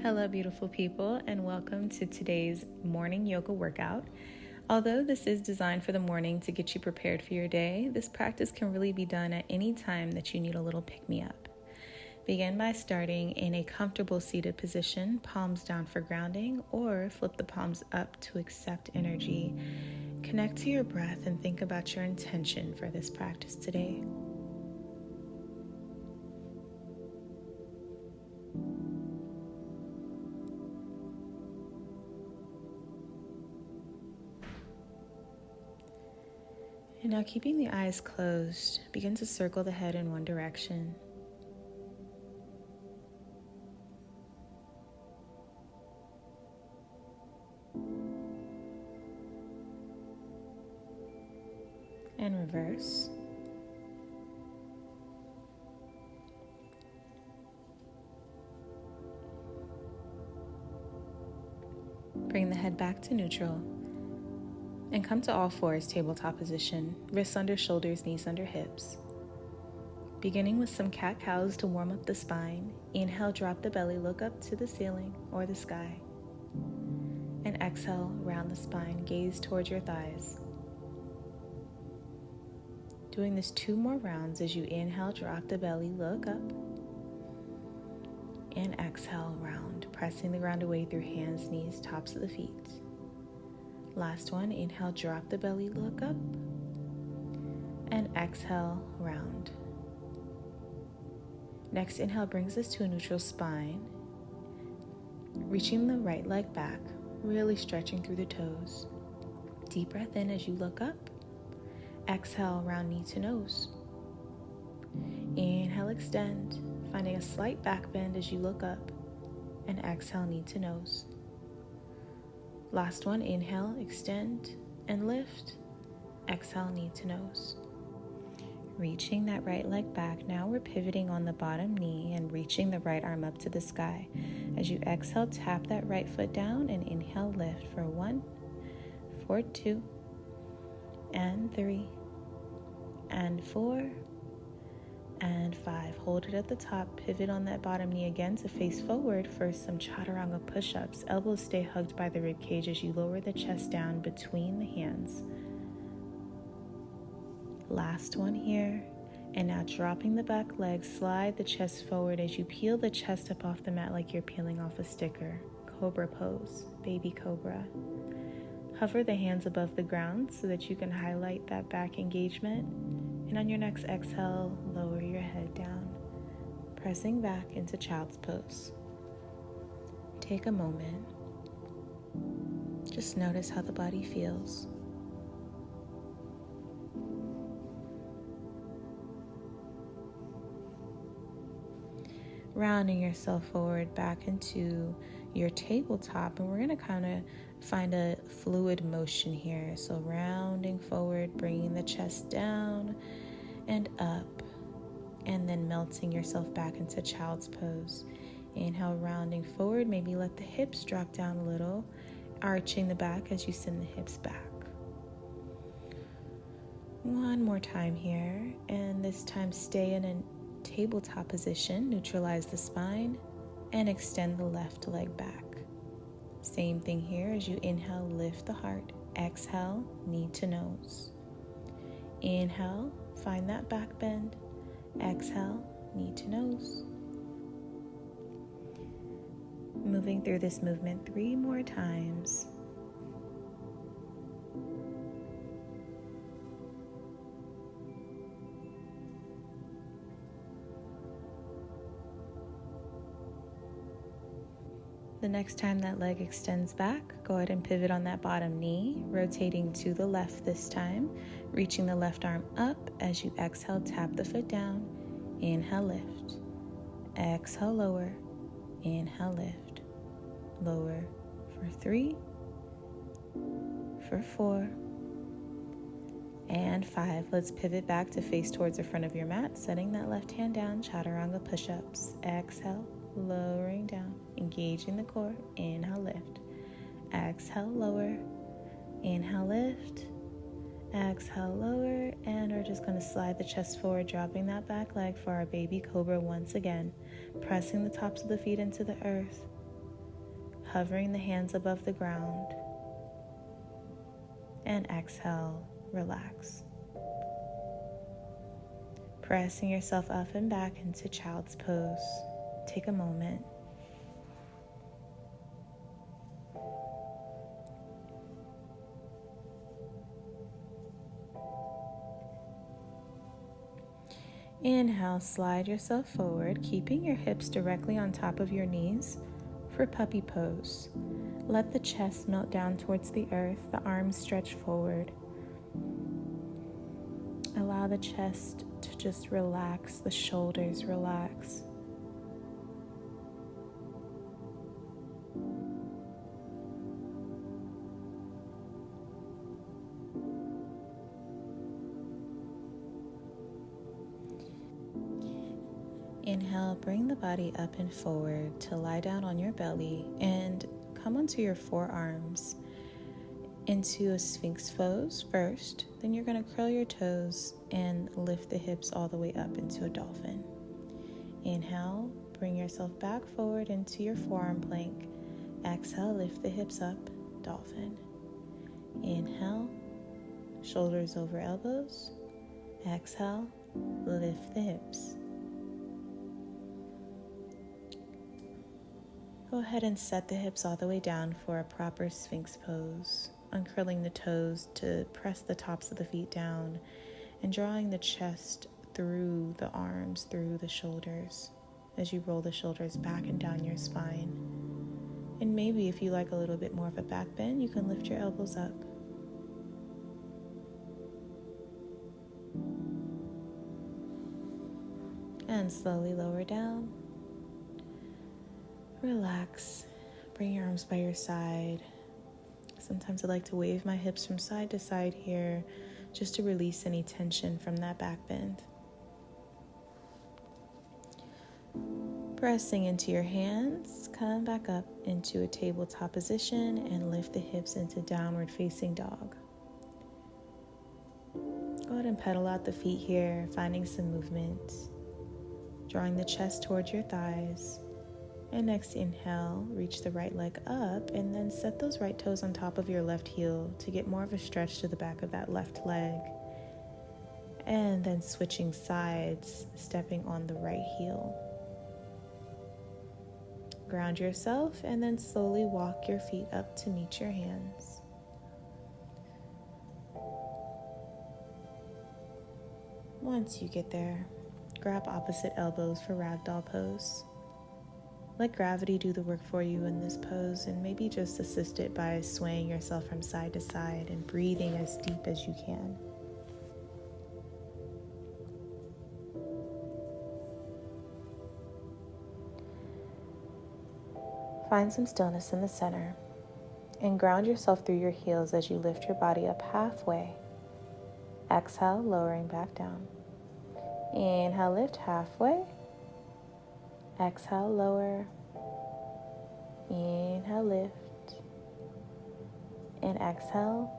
Hello, beautiful people, and welcome to today's morning yoga workout. Although this is designed for the morning to get you prepared for your day, this practice can really be done at any time that you need a little pick-me-up. Begin by starting in a comfortable seated position, palms down for grounding, or flip the palms up to accept energy. Connect to your breath and think about your intention for this practice today. And now, keeping the eyes closed, begin to circle the head in one direction. And reverse. Bring the head back to neutral. And come to all fours, tabletop position, wrists under shoulders, knees under hips. Beginning with some cat-cows to warm up the spine. Inhale, drop the belly, look up to the ceiling or the sky. And exhale, round the spine, gaze towards your thighs. Doing this 2 more rounds as you inhale, drop the belly, look up. And exhale, round, pressing the ground away through hands, knees, tops of the feet. Last one, inhale, drop the belly, look up, and exhale, round. Next, inhale brings us to a neutral spine, reaching the right leg back, really stretching through the toes. Deep breath in as you look up, exhale, round knee to nose. Inhale, extend, finding a slight back bend as you look up, and exhale, knee to nose. Last one, inhale, extend, and lift. Exhale, knee to nose. Reaching that right leg back, now we're pivoting on the bottom knee and reaching the right arm up to the sky. As you exhale, tap that right foot down and inhale, lift for 1, for 2, and 3, and 4, and 5. Hold it at the top, pivot on that bottom knee again to face forward for some chaturanga push-ups. Elbows stay hugged by the rib cage as you lower the chest down between the hands. Last one here. And now dropping the back leg, slide the chest forward as you peel the chest up off the mat like you're peeling off a sticker. Cobra pose, baby cobra. Hover the hands above the ground so that you can highlight that back engagement. And on your next exhale, lower your head down, pressing back into child's pose. Take a moment. Just notice how the body feels. Rounding yourself forward back into your tabletop, and we're going to kind of find a fluid motion here. So rounding forward, bringing the chest down and up, and then melting yourself back into child's pose. Inhale, rounding forward, maybe let the hips drop down a little, arching the back as you send the hips back. One more time here, and this time stay in a tabletop position, neutralize the spine, and extend the left leg back. Same thing here as you inhale, lift the heart. Exhale, knee to nose. Inhale, find that back bend. Exhale, knee to nose. Moving through this movement 3 more times. The next time that leg extends back, go ahead and pivot on that bottom knee, rotating to the left this time, reaching the left arm up. As you exhale, tap the foot down. Inhale, lift. Exhale, lower. Inhale, lift. Lower for 3, for 4, and 5. Let's pivot back to face towards the front of your mat, setting that left hand down, chaturanga push-ups. Exhale, lowering down, engaging the core. Inhale, lift. Exhale, lower. Inhale, lift. Exhale, lower. And we're just going to slide the chest forward, dropping that back leg for our baby cobra once again. Pressing the tops of the feet into the earth. hovering the hands above the ground. And exhale, relax. Pressing yourself up and back into child's pose. Take a moment. Inhale, slide yourself forward, keeping your hips directly on top of your knees for puppy pose. Let the chest melt down towards the earth, the arms stretch forward. Allow the chest to just relax, the shoulders relax. Inhale, bring the body up and forward to lie down on your belly and come onto your forearms into a Sphinx pose first. Then you're going to curl your toes and lift the hips all the way up into a dolphin. Inhale, bring yourself back forward into your forearm plank. Exhale, lift the hips up, dolphin. Inhale, shoulders over elbows. Exhale, lift the hips. Go ahead and set the hips all the way down for a proper Sphinx pose, uncurling the toes to press the tops of the feet down and drawing the chest through the arms, through the shoulders as you roll the shoulders back and down your spine. And maybe if you like a little bit more of a back bend, you can lift your elbows up. And slowly lower down. Relax. Bring your arms by your side. Sometimes I like to wave my hips from side to side here just to release any tension from that back bend. Pressing into your hands, come back up into a tabletop position and lift the hips into downward facing dog. Go ahead and pedal out the feet here, finding some movement. Drawing the chest towards your thighs. And next inhale, reach the right leg up and then set those right toes on top of your left heel to get more of a stretch to the back of that left leg. And then switching sides, stepping on the right heel. Ground yourself and then slowly walk your feet up to meet your hands. Once you get there, grab opposite elbows for ragdoll pose. Let gravity do the work for you in this pose and maybe just assist it by swaying yourself from side to side and breathing as deep as you can. Find some stillness in the center and ground yourself through your heels as you lift your body up halfway. Exhale, lowering back down. Inhale, lift halfway. Exhale, lower. Inhale, lift. And exhale.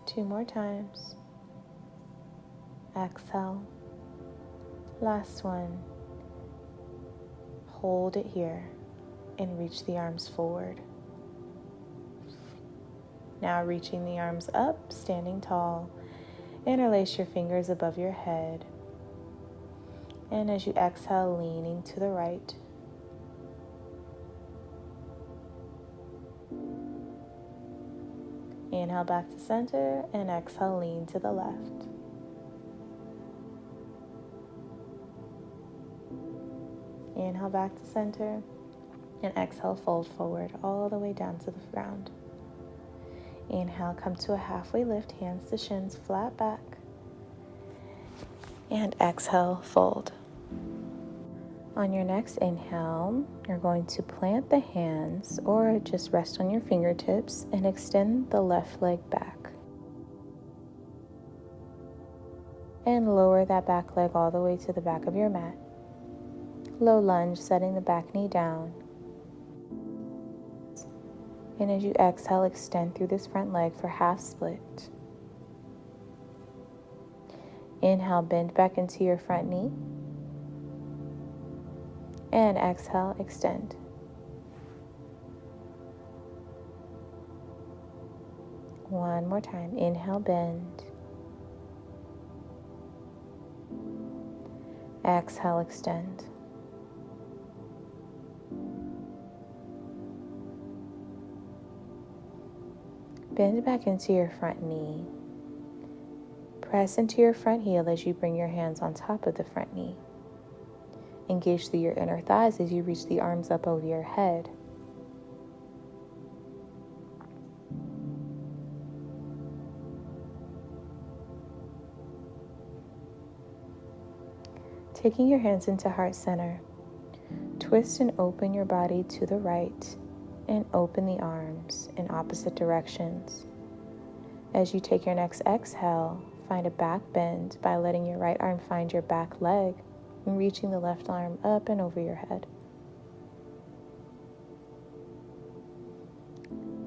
2 more times. Exhale. Last one. Hold it here and reach the arms forward. Now reaching the arms up, standing tall. Interlace your fingers above your head. And as you exhale, leaning to the right. Inhale back to center and exhale, lean to the left. Inhale back to center and exhale, fold forward all the way down to the ground. Inhale, come to a halfway lift, hands to shins, flat back. And exhale, fold. On your next inhale, you're going to plant the hands or just rest on your fingertips and extend the left leg back. And lower that back leg all the way to the back of your mat. Low lunge, setting the back knee down. And as you exhale, extend through this front leg for half split. Inhale, bend back into your front knee. And exhale, extend. One more time. Inhale, bend. Exhale, extend. Bend back into your front knee. Press into your front heel as you bring your hands on top of the front knee. Engage through your inner thighs as you reach the arms up over your head. Taking your hands into heart center, twist and open your body to the right and open the arms in opposite directions. As you take your next exhale, find a back bend by letting your right arm find your back leg and reaching the left arm up and over your head.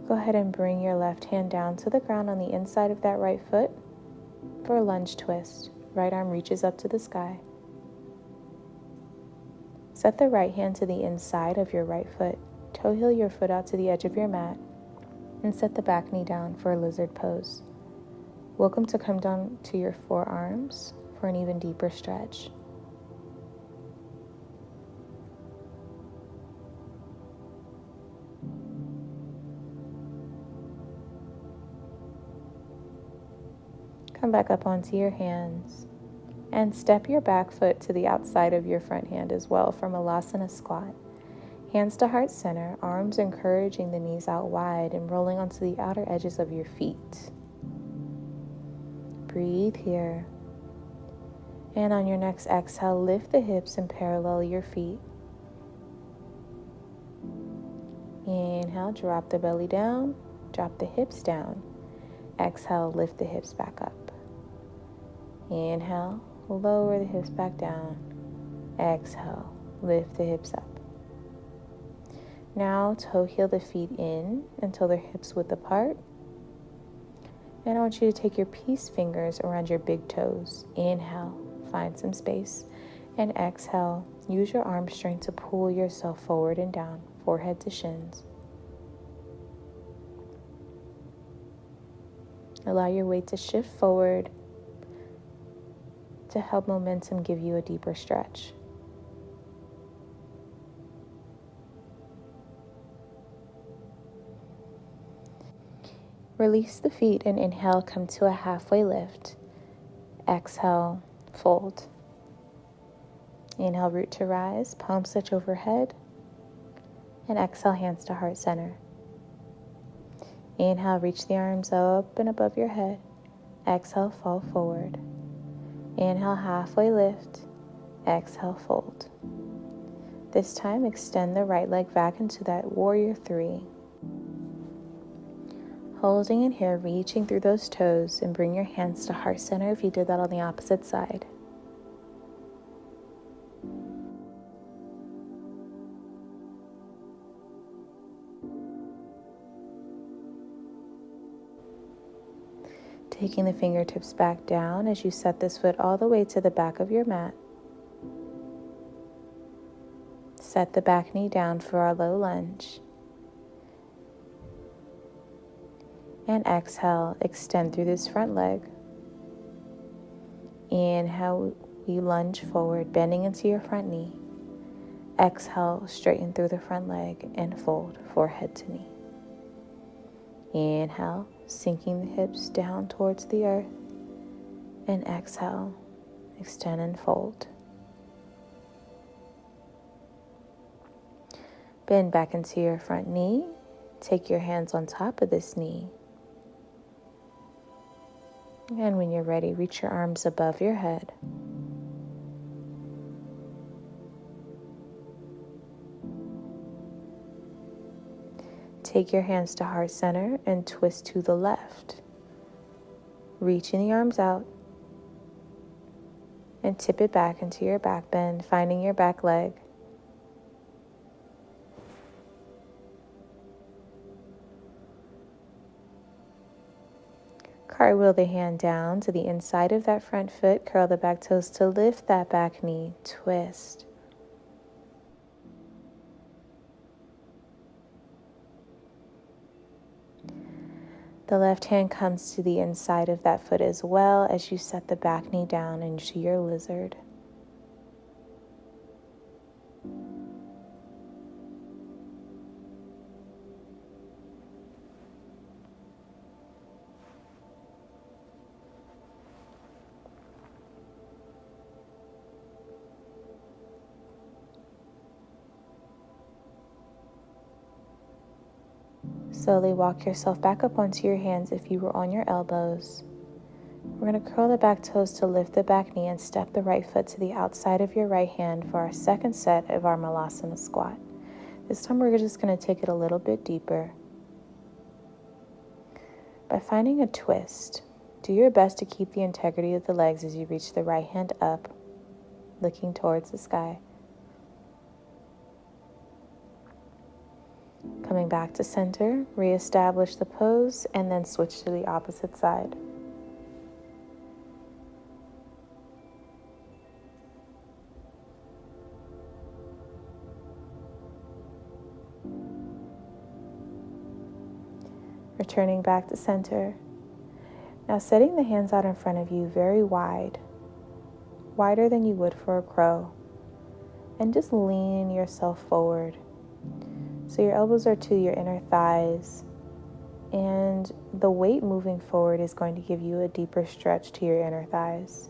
Go ahead and bring your left hand down to the ground on the inside of that right foot for a lunge twist. Right arm reaches up to the sky. Set the right hand to the inside of your right foot. Toe heel your foot out to the edge of your mat and set the back knee down for a lizard pose. Welcome to come down to your forearms for an even deeper stretch. Come back up onto your hands and step your back foot to the outside of your front hand as well from Alasana squat. Hands to heart center, arms encouraging the knees out wide and rolling onto the outer edges of your feet. Breathe here. And on your next exhale, lift the hips and parallel your feet. Inhale, drop the belly down, drop the hips down. Exhale, lift the hips back up. Inhale, lower the hips back down. Exhale, lift the hips up. Now toe heel the feet in until they're hips width apart. And I want you to take your peace fingers around your big toes. Inhale, find some space. And exhale, use your arm strength to pull yourself forward and down, forehead to shins. Allow your weight to shift forward to help momentum give you a deeper stretch. Release the feet and inhale, come to a halfway lift. Exhale, fold. Inhale, root to rise, palms touch overhead. And exhale, hands to heart center. Inhale, reach the arms up and above your head. Exhale, fall forward. Inhale, halfway lift. Exhale, fold. This time, extend the right leg back into that warrior three. Holding in here, reaching through those toes, and bring your hands to heart center if you did that on the opposite side. Taking the fingertips back down as you set this foot all the way to the back of your mat. Set the back knee down for our low lunge. And exhale, extend through this front leg. Inhale, we lunge forward, bending into your front knee. Exhale, straighten through the front leg and fold, forehead to knee. Inhale, sinking the hips down towards the earth. And exhale, extend and fold. Bend back into your front knee. Take your hands on top of this knee. And when you're ready, reach your arms above your head. Take your hands to heart center and twist to the left. Reaching the arms out and tip it back into your back bend, finding your back leg. Cartwheel the hand down to the inside of that front foot. Curl the back toes to lift that back knee. Twist. The left hand comes to the inside of that foot as well as you set the back knee down into your lizard. Slowly walk yourself back up onto your hands if you were on your elbows. We're going to curl the back toes to lift the back knee and step the right foot to the outside of your right hand for our second set of our Malasana squat. This time we're just going to take it a little bit deeper. By finding a twist, do your best to keep the integrity of the legs as you reach the right hand up, looking towards the sky. Coming back to center, reestablish the pose, and then switch to the opposite side. Returning back to center. Now setting the hands out in front of you very wide, wider than you would for a crow, and just lean yourself forward. So your elbows are to your inner thighs, and the weight moving forward is going to give you a deeper stretch to your inner thighs.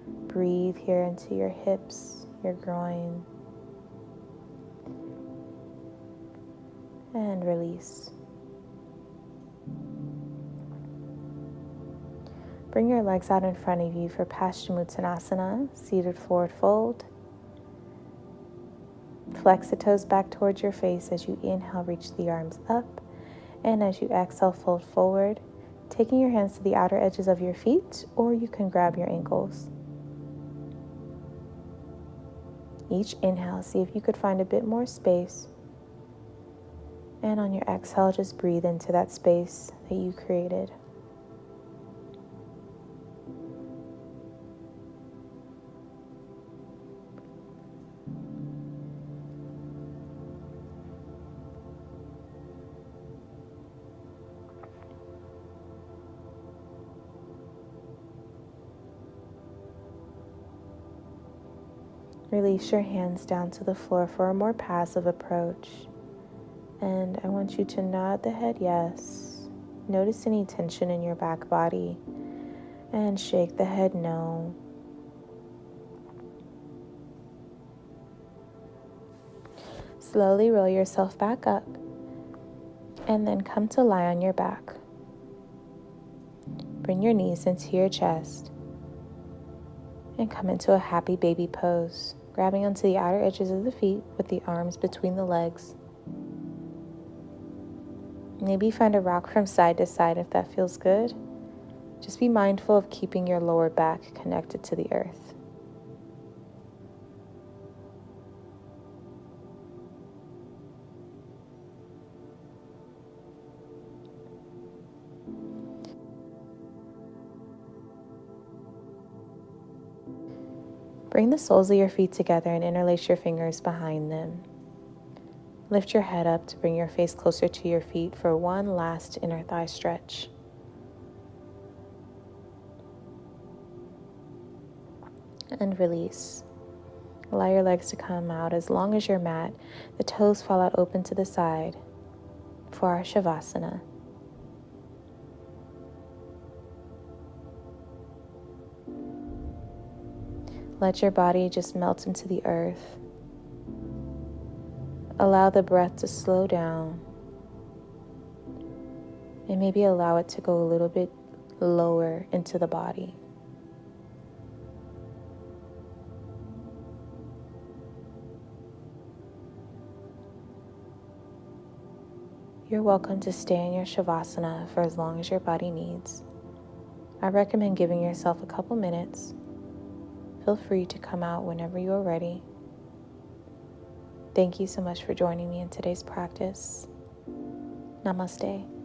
Breathe here into your hips, your groin, and release. Bring your legs out in front of you for Paschimottanasana, seated forward fold. Flex the toes back towards your face as you inhale, reach the arms up. And as you exhale, fold forward, taking your hands to the outer edges of your feet, or you can grab your ankles. Each inhale, see if you could find a bit more space. And on your exhale, just breathe into that space that you created. Release your hands down to the floor for a more passive approach. And I want you to nod the head yes. Notice any tension in your back body. And shake the head no. Slowly roll yourself back up. And then come to lie on your back. Bring your knees into your chest. And come into a happy baby pose, grabbing onto the outer edges of the feet with the arms between the legs. Maybe find a rock from side to side if that feels good. Just be mindful of keeping your lower back connected to the earth. Bring the soles of your feet together and interlace your fingers behind them. Lift your head up to bring your face closer to your feet for one last inner thigh stretch. And release. Allow your legs to come out as long as your mat. The toes fall out open to the side for our Shavasana. Let your body just melt into the earth. Allow the breath to slow down. And maybe allow it to go a little bit lower into the body. You're welcome to stay in your Shavasana for as long as your body needs. I recommend giving yourself a couple minutes. Feel free to come out whenever you are ready. Thank you so much for joining me in today's practice. Namaste.